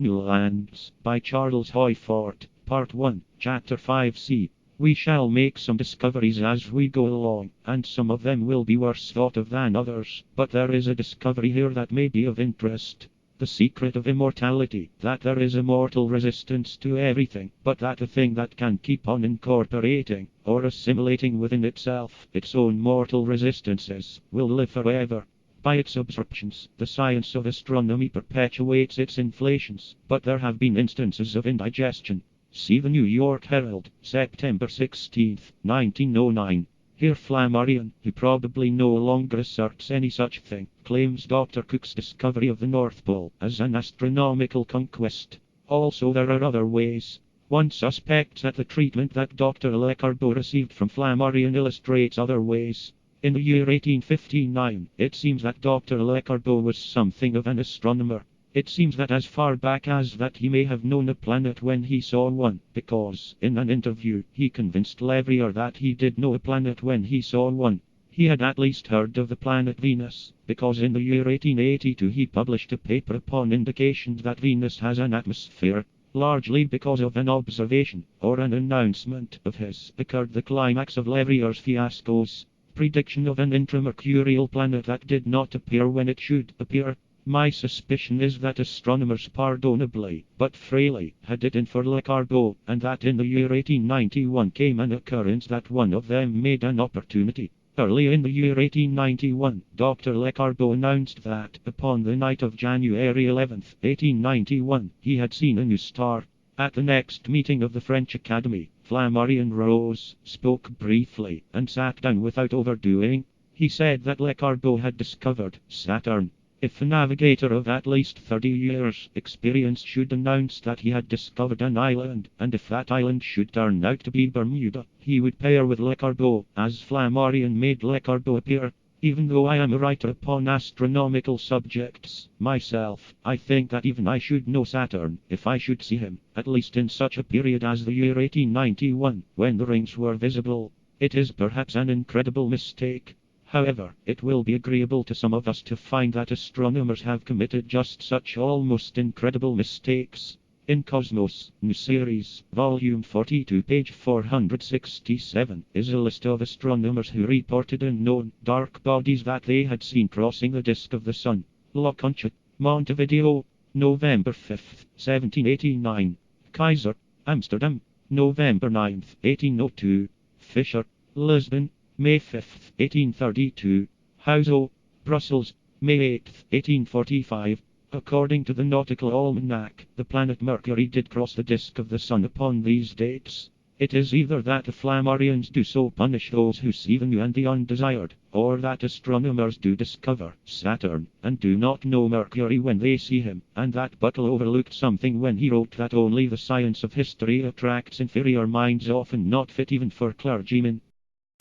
New Lands, by Charles Hoyfort, Part 1, Chapter 5c. We shall make some discoveries as we go along, and some of them will be worse thought of than others, but there is a discovery here that may be of interest. The secret of immortality, that there is a mortal resistance to everything, but that a thing that can keep on incorporating, or assimilating within itself, its own mortal resistances, will live forever. By its obstructions, the science of astronomy perpetuates its inflations, but there have been instances of indigestion. See the New York Herald, September 16, 1909. Here Flammarion, who probably no longer asserts any such thing, claims Dr. Cook's discovery of the North Pole as an astronomical conquest. Also there are other ways. One suspects that the treatment that Dr. Lecarbeau received from Flammarion illustrates other ways. In the year 1859, it seems that Dr. Lecarbeau was something of an astronomer. It seems that as far back as that he may have known a planet when he saw one, because, in an interview, he convinced Leverrier that he did know a planet when he saw one. He had at least heard of the planet Venus, because in the year 1882 he published a paper upon indications that Venus has an atmosphere. Largely because of an observation, or an announcement of his, occurred the climax of Leverrier's fiascos. Prediction of an intramercurial planet that did not appear when it should appear. My suspicion is that astronomers pardonably, but frailly, had it in for Lecarbeau, and that in the year 1891 came an occurrence that one of them made an opportunity. Early in the year 1891, Dr. Lecarbeau announced that, upon the night of January 11, 1891, he had seen a new star. At the next meeting of the French Academy, Flammarion rose, spoke briefly, and sat down without overdoing. He said that Lecarbeau had discovered Saturn. If a navigator of at least 30 years' experience should announce that he had discovered an island, and if that island should turn out to be Bermuda, he would pair with Lecarbeau, as Flammarion made Lecarbeau appear. Even though I am a writer upon astronomical subjects, myself, I think that even I should know Saturn, if I should see him, at least in such a period as the year 1891, when the rings were visible. It is perhaps an incredible mistake. However, it will be agreeable to some of us to find that astronomers have committed just such almost incredible mistakes. In Cosmos, New Series, Volume 42, page 467, is a list of astronomers who reported unknown, dark bodies that they had seen crossing the disk of the Sun. La Concha, Montevideo, November 5, 1789. Kaiser, Amsterdam, November 9, 1802. Fisher, Lisbon, May 5, 1832. Houzeau, Brussels, May 8, 1845. According to the Nautical Almanac, the planet Mercury did cross the disk of the Sun upon these dates. It is either that the Flammarions do so punish those who see the new and the undesired, or that astronomers do discover Saturn, and do not know Mercury when they see him, and that Buttle overlooked something when he wrote that only the science of history attracts inferior minds often not fit even for clergymen.